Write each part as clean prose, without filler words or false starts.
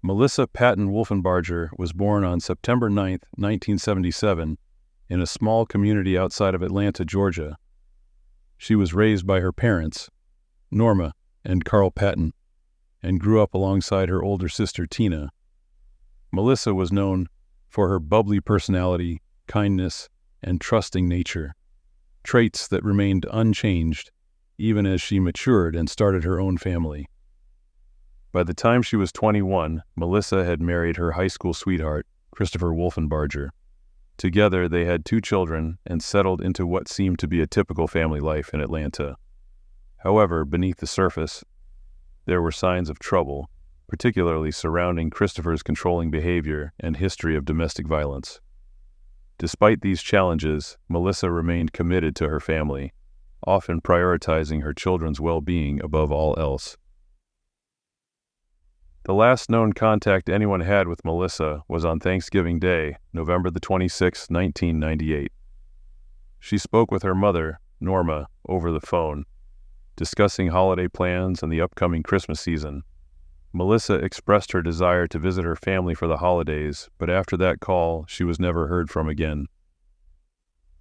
Melissa Patton Wolfenbarger was born on September 9, 1977, in a small community outside of Atlanta, Georgia. She was raised by her parents, Norma and Carl Patton, and grew up alongside her older sister, Tina. Melissa was known for her bubbly personality, kindness, and trusting nature, traits that remained unchanged even as she matured and started her own family. By the time she was 21, Melissa had married her high school sweetheart, Christopher Wolfenbarger. Together, they had 2 children and settled into what seemed to be a typical family life in Atlanta. However, beneath the surface, there were signs of trouble, particularly surrounding Christopher's controlling behavior and history of domestic violence. Despite these challenges, Melissa remained committed to her family, often prioritizing her children's well-being above all else. The last known contact anyone had with Melissa was on Thanksgiving Day, November 26, 1998. She spoke with her mother, Norma, over the phone, discussing holiday plans and the upcoming Christmas season. Melissa expressed her desire to visit her family for the holidays, but after that call, she was never heard from again.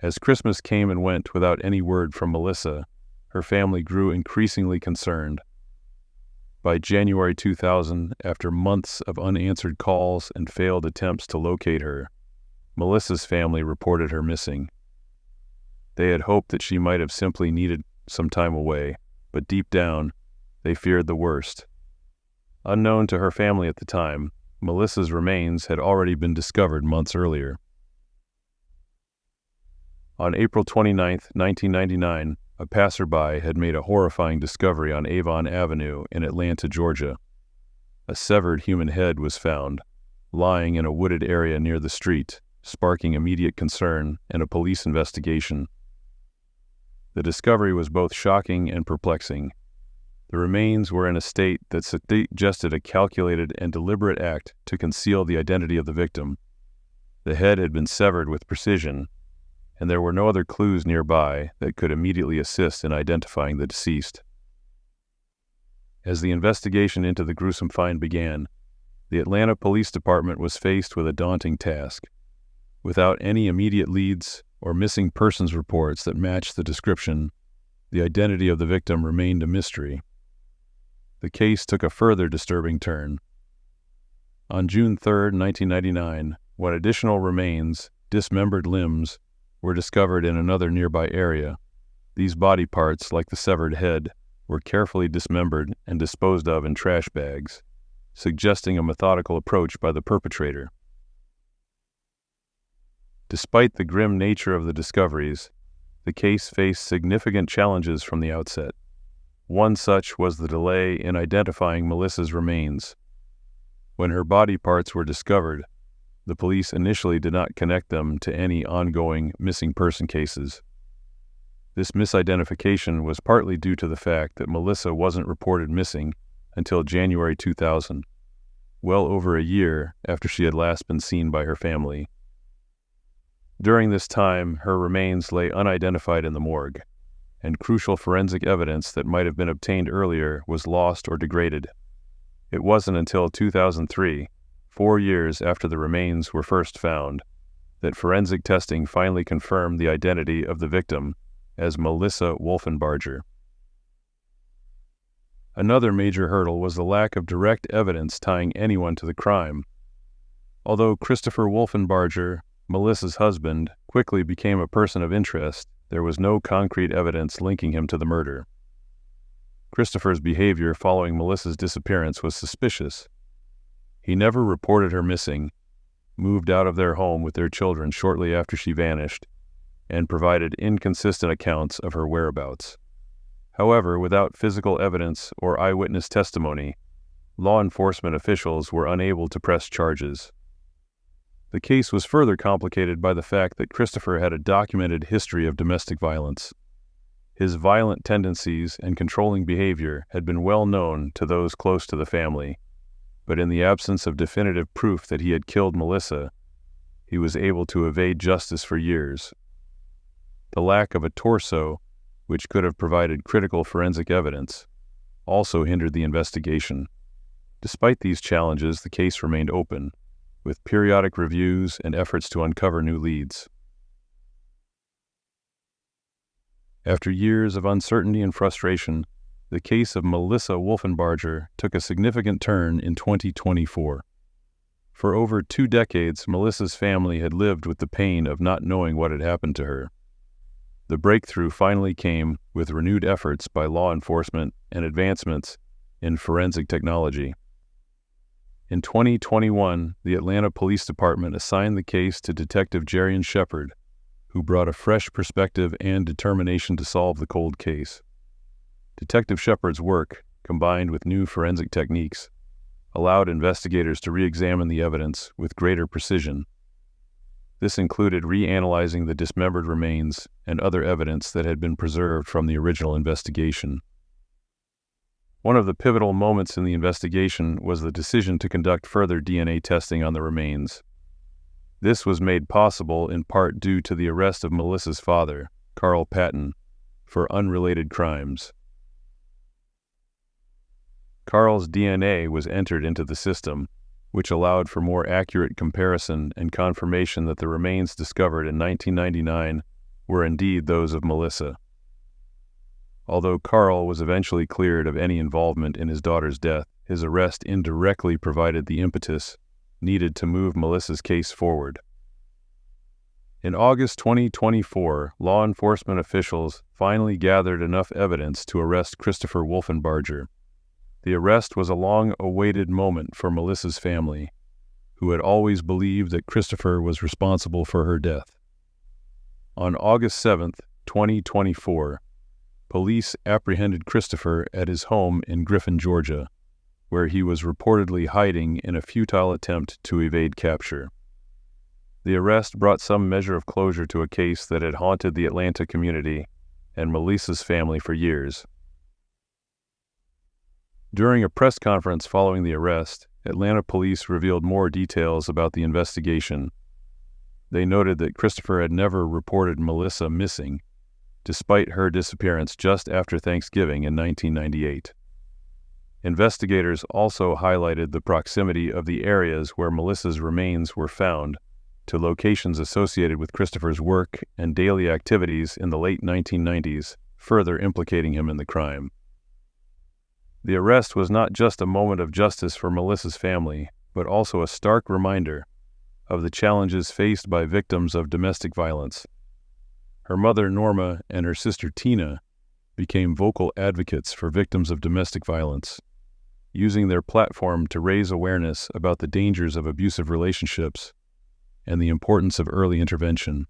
As Christmas came and went without any word from Melissa, her family grew increasingly concerned. By January 2000, after months of unanswered calls and failed attempts to locate her, Melissa's family reported her missing. They had hoped that she might have simply needed some time away, but deep down, they feared the worst. Unknown to her family at the time, Melissa's remains had already been discovered months earlier. On April 29, 1999, a passerby had made a horrifying discovery on Avon Avenue in Atlanta, Georgia. A severed human head was found, lying in a wooded area near the street, sparking immediate concern and a police investigation. The discovery was both shocking and perplexing. The remains were in a state that suggested a calculated and deliberate act to conceal the identity of the victim. The head had been severed with precision, and there were no other clues nearby that could immediately assist in identifying the deceased. As the investigation into the gruesome find began, the Atlanta Police Department was faced with a daunting task. Without any immediate leads or missing persons reports that matched the description, the identity of the victim remained a mystery. The case took a further disturbing turn. On June 3, 1999, when additional remains, dismembered limbs, were discovered in another nearby area, these body parts, like the severed head, were carefully dismembered and disposed of in trash bags, suggesting a methodical approach by the perpetrator. Despite the grim nature of the discoveries, the case faced significant challenges from the outset. One such was the delay in identifying Melissa's remains. When her body parts were discovered, the police initially did not connect them to any ongoing missing person cases. This misidentification was partly due to the fact that Melissa wasn't reported missing until January 2000, well over a year after she had last been seen by her family. During this time, her remains lay unidentified in the morgue, and crucial forensic evidence that might have been obtained earlier was lost or degraded. It wasn't until 2003, 4 years after the remains were first found, that forensic testing finally confirmed the identity of the victim as Melissa Wolfenbarger. Another major hurdle was the lack of direct evidence tying anyone to the crime. Although Christopher Wolfenbarger, Melissa's husband, quickly became a person of interest, there was no concrete evidence linking him to the murder. Christopher's behavior following Melissa's disappearance was suspicious. He never reported her missing, moved out of their home with their children shortly after she vanished, and provided inconsistent accounts of her whereabouts. However, without physical evidence or eyewitness testimony, law enforcement officials were unable to press charges. The case was further complicated by the fact that Christopher had a documented history of domestic violence. His violent tendencies and controlling behavior had been well known to those close to the family, but in the absence of definitive proof that he had killed Melissa, he was able to evade justice for years. The lack of a torso, which could have provided critical forensic evidence, also hindered the investigation. Despite these challenges, the case remained open, with periodic reviews and efforts to uncover new leads. After years of uncertainty and frustration, the case of Melissa Wolfenbarger took a significant turn in 2024. For over 2 decades, Melissa's family had lived with the pain of not knowing what had happened to her. The breakthrough finally came with renewed efforts by law enforcement and advancements in forensic technology. In 2021, the Atlanta Police Department assigned the case to Detective Jerian Shepard, who brought a fresh perspective and determination to solve the cold case. Detective Shepard's work, combined with new forensic techniques, allowed investigators to re-examine the evidence with greater precision. This included reanalyzing the dismembered remains and other evidence that had been preserved from the original investigation. One of the pivotal moments in the investigation was the decision to conduct further DNA testing on the remains. This was made possible in part due to the arrest of Melissa's father, Carl Patton, for unrelated crimes. Carl's DNA was entered into the system, which allowed for more accurate comparison and confirmation that the remains discovered in 1999 were indeed those of Melissa. Although Carl was eventually cleared of any involvement in his daughter's death, his arrest indirectly provided the impetus needed to move Melissa's case forward. In August 2024, law enforcement officials finally gathered enough evidence to arrest Christopher Wolfenbarger. The arrest was a long-awaited moment for Melissa's family, who had always believed that Christopher was responsible for her death. On August 7, 2024, police apprehended Christopher at his home in Griffin, Georgia, where he was reportedly hiding in a futile attempt to evade capture. The arrest brought some measure of closure to a case that had haunted the Atlanta community and Melissa's family for years. During a press conference following the arrest, Atlanta police revealed more details about the investigation. They noted that Christopher had never reported Melissa missing, despite her disappearance just after Thanksgiving in 1998. Investigators also highlighted the proximity of the areas where Melissa's remains were found to locations associated with Christopher's work and daily activities in the late 1990s, further implicating him in the crime. The arrest was not just a moment of justice for Melissa's family, but also a stark reminder of the challenges faced by victims of domestic violence. Her mother, Norma, and her sister, Tina, became vocal advocates for victims of domestic violence, using their platform to raise awareness about the dangers of abusive relationships and the importance of early intervention.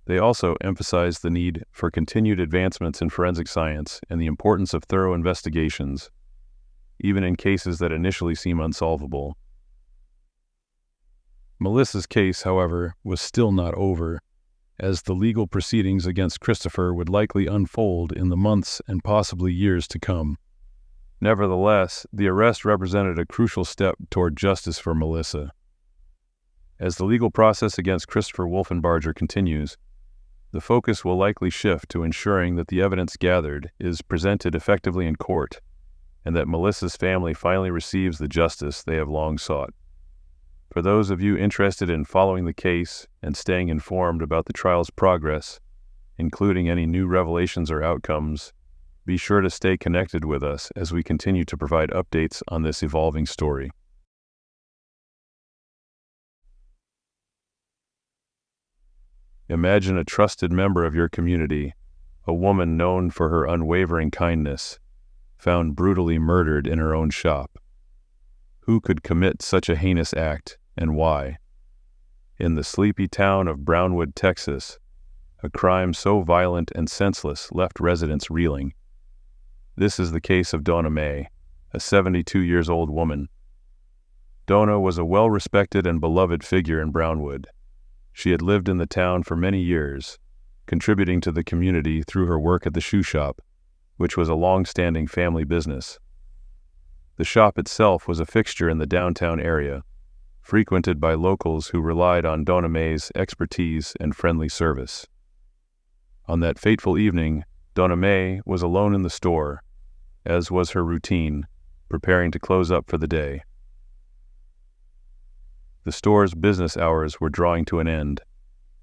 They also emphasized the need for continued advancements in forensic science and the importance of thorough investigations, even in cases that initially seem unsolvable. Melissa's case, however, was still not over, as the legal proceedings against Christopher would likely unfold in the months and possibly years to come. Nevertheless, the arrest represented a crucial step toward justice for Melissa. As the legal process against Christopher Wolfenbarger continues, the focus will likely shift to ensuring that the evidence gathered is presented effectively in court, and that Melissa's family finally receives the justice they have long sought. For those of you interested in following the case and staying informed about the trial's progress, including any new revelations or outcomes, be sure to stay connected with us as we continue to provide updates on this evolving story. Imagine a trusted member of your community, a woman known for her unwavering kindness, found brutally murdered in her own shop. Who could commit such a heinous act, and why? In the sleepy town of Brownwood, Texas, a crime so violent and senseless left residents reeling. This is the case of Dona May, a 72-year-old woman. Dona was a well-respected and beloved figure in Brownwood. She had lived in the town for many years, contributing to the community through her work at the shoe shop, which was a long-standing family business. The shop itself was a fixture in the downtown area, frequented by locals who relied on Dona May's expertise and friendly service. On that fateful evening, Dona May was alone in the store, as was her routine, preparing to close up for the day. The store's business hours were drawing to an end,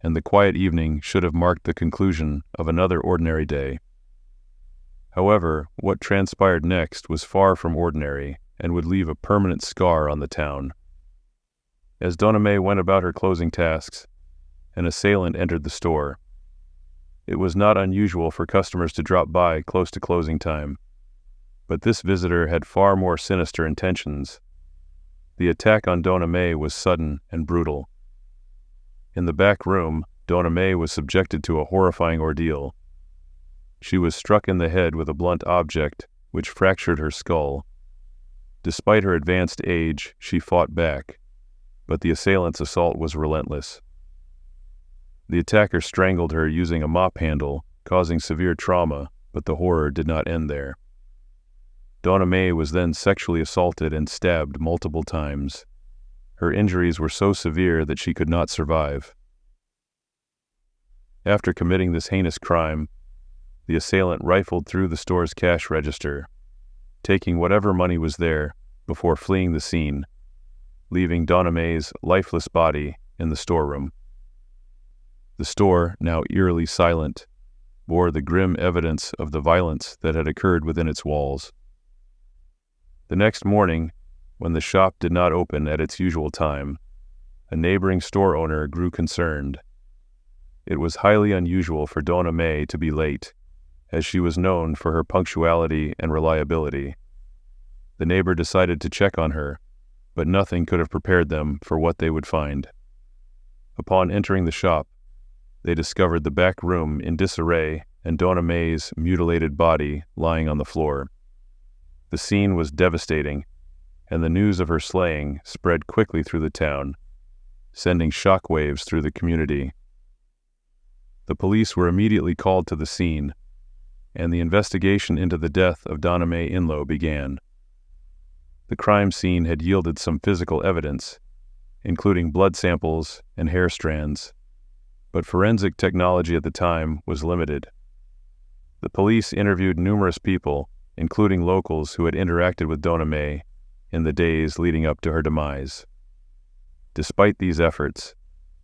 and the quiet evening should have marked the conclusion of another ordinary day. However, what transpired next was far from ordinary and would leave a permanent scar on the town. As Dona May went about her closing tasks, an assailant entered the store. It was not unusual for customers to drop by close to closing time, but this visitor had far more sinister intentions. The attack on Dona May was sudden and brutal. In the back room, Dona May was subjected to a horrifying ordeal. She was struck in the head with a blunt object, which fractured her skull. Despite her advanced age, she fought back, but the assailant's assault was relentless. The attacker strangled her using a mop handle, causing severe trauma, but the horror did not end there. Dona May was then sexually assaulted and stabbed multiple times. Her injuries were so severe that she could not survive. After committing this heinous crime, the assailant rifled through the store's cash register, taking whatever money was there before fleeing the scene, leaving Dona May's lifeless body in the storeroom. The store, now eerily silent, bore the grim evidence of the violence that had occurred within its walls. The next morning, when the shop did not open at its usual time, a neighboring store owner grew concerned. It was highly unusual for Dona May to be late, as she was known for her punctuality and reliability. The neighbor decided to check on her, but nothing could have prepared them for what they would find. Upon entering the shop, they discovered the back room in disarray and Dona May's mutilated body lying on the floor. The scene was devastating, and the news of her slaying spread quickly through the town, sending shockwaves through the community. The police were immediately called to the scene, and the investigation into the death of Dona May Inlow began. The crime scene had yielded some physical evidence, including blood samples and hair strands, but forensic technology at the time was limited. The police interviewed numerous people, including locals who had interacted with Dona May in the days leading up to her demise. Despite these efforts,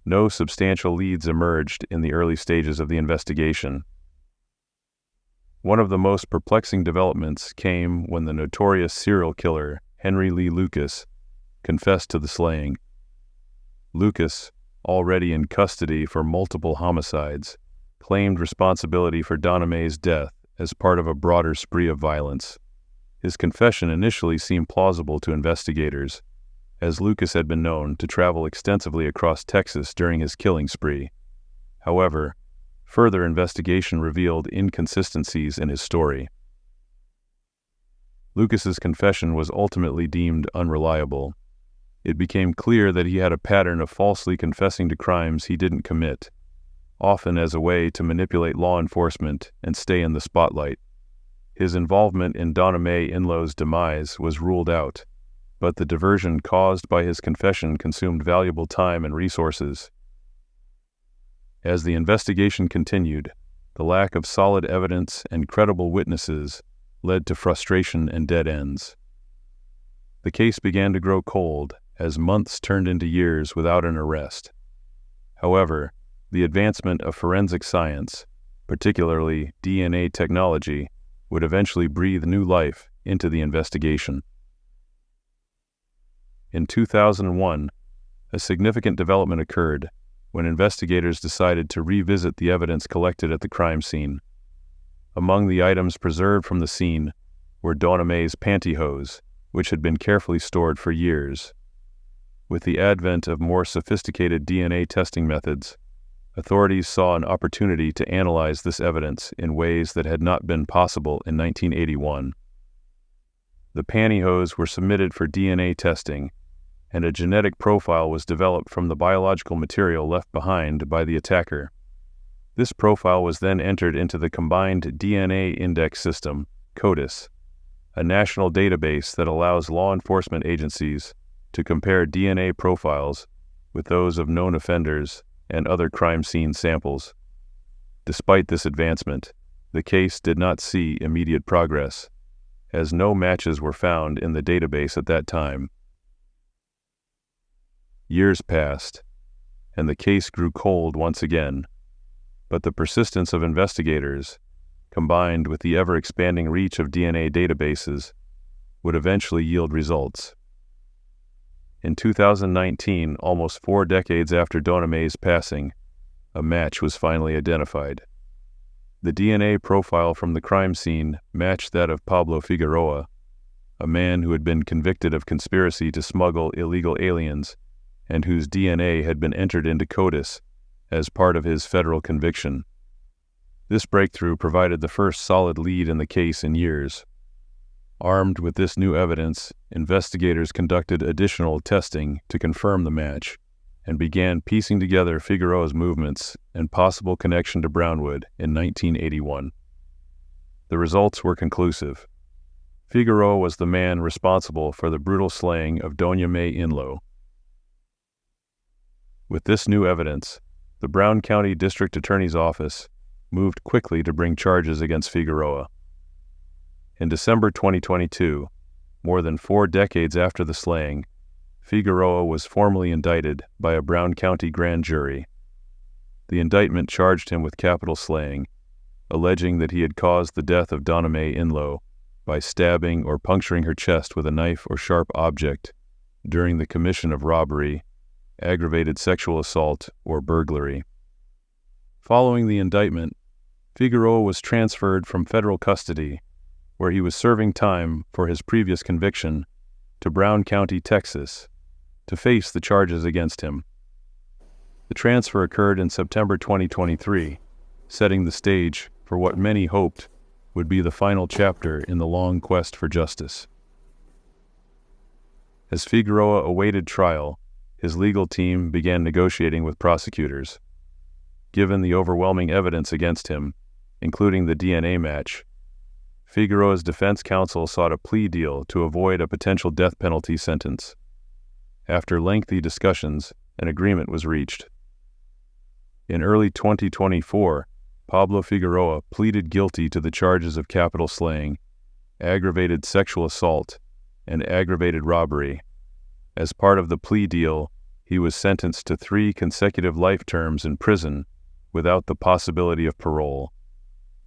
no substantial leads emerged in the early stages of the investigation. One of the most perplexing developments came when the notorious serial killer Henry Lee Lucas confessed to the slaying. Lucas, already in custody for multiple homicides, claimed responsibility for Dona May's death as part of a broader spree of violence. His confession initially seemed plausible to investigators, as Lucas had been known to travel extensively across Texas during his killing spree. However, further investigation revealed inconsistencies in his story. Lucas's confession was ultimately deemed unreliable. It became clear that he had a pattern of falsely confessing to crimes he didn't commit, often as a way to manipulate law enforcement and stay in the spotlight. His involvement in Dona May Inlow's demise was ruled out, but the diversion caused by his confession consumed valuable time and resources. As the investigation continued, the lack of solid evidence and credible witnesses led to frustration and dead ends. The case began to grow cold as months turned into years without an arrest. However, the advancement of forensic science, particularly DNA technology, would eventually breathe new life into the investigation. In 2001, a significant development occurred when investigators decided to revisit the evidence collected at the crime scene. Among the items preserved from the scene were Dona May's pantyhose, which had been carefully stored for years. With the advent of more sophisticated DNA testing methods, authorities saw an opportunity to analyze this evidence in ways that had not been possible in 1981. The pantyhose were submitted for DNA testing, and a genetic profile was developed from the biological material left behind by the attacker. This profile was then entered into the Combined DNA Index System, CODIS, a national database that allows law enforcement agencies to compare DNA profiles with those of known offenders and other crime scene samples. Despite this advancement, the case did not see immediate progress, as no matches were found in the database at that time. Years passed, and the case grew cold once again, but the persistence of investigators, combined with the ever-expanding reach of DNA databases, would eventually yield results. In 2019, almost 4 decades after Dona May's passing, a match was finally identified. The DNA profile from the crime scene matched that of Pablo Figueroa, a man who had been convicted of conspiracy to smuggle illegal aliens and whose DNA had been entered into CODIS as part of his federal conviction. This breakthrough provided the first solid lead in the case in years. Armed with this new evidence, investigators conducted additional testing to confirm the match and began piecing together Figueroa's movements and possible connection to Brownwood in 1981. The results were conclusive. Figueroa was the man responsible for the brutal slaying of Dona Inlow. With this new evidence, the Brown County District Attorney's Office moved quickly to bring charges against Figueroa. In December 2022, more than 4 decades after the slaying, Figueroa was formally indicted by a Brown County grand jury. The indictment charged him with capital slaying, alleging that he had caused the death of Dona Inlow by stabbing or puncturing her chest with a knife or sharp object during the commission of robbery, aggravated sexual assault, or burglary. Following the indictment, Figueroa was transferred from federal custody, where he was serving time for his previous conviction, to Brown County, Texas, to face the charges against him. The transfer occurred in September 2023, setting the stage for what many hoped would be the final chapter in the long quest for justice. As Figueroa awaited trial, his legal team began negotiating with prosecutors. Given the overwhelming evidence against him, including the DNA match, Figueroa's defense counsel sought a plea deal to avoid a potential death penalty sentence. After lengthy discussions, an agreement was reached. In early 2024, Pablo Figueroa pleaded guilty to the charges of capital slaying, aggravated sexual assault, and aggravated robbery. As part of the plea deal, he was sentenced to 3 consecutive life terms in prison without the possibility of parole.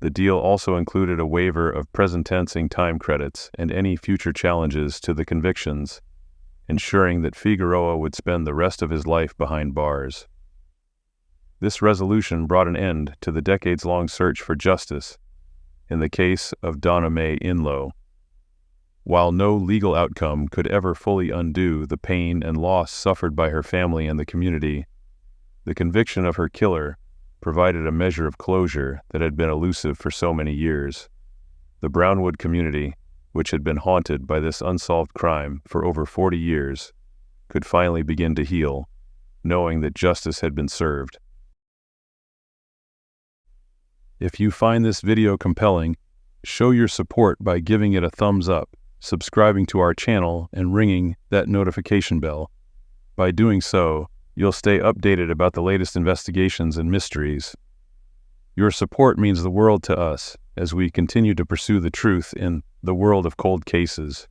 The deal also included a waiver of present-tensing time credits and any future challenges to the convictions, ensuring that Figueroa would spend the rest of his life behind bars. This resolution brought an end to the decades-long search for justice in the case of Dona Inlow. While no legal outcome could ever fully undo the pain and loss suffered by her family and the community, the conviction of her killer provided a measure of closure that had been elusive for so many years. The Brownwood community, which had been haunted by this unsolved crime for over 40 years, could finally begin to heal, knowing that justice had been served. If you find this video compelling, show your support by giving it a thumbs up, subscribing to our channel, and ringing that notification bell. By doing so, you'll stay updated about the latest investigations and mysteries. Your support means the world to us as we continue to pursue the truth in the world of cold cases.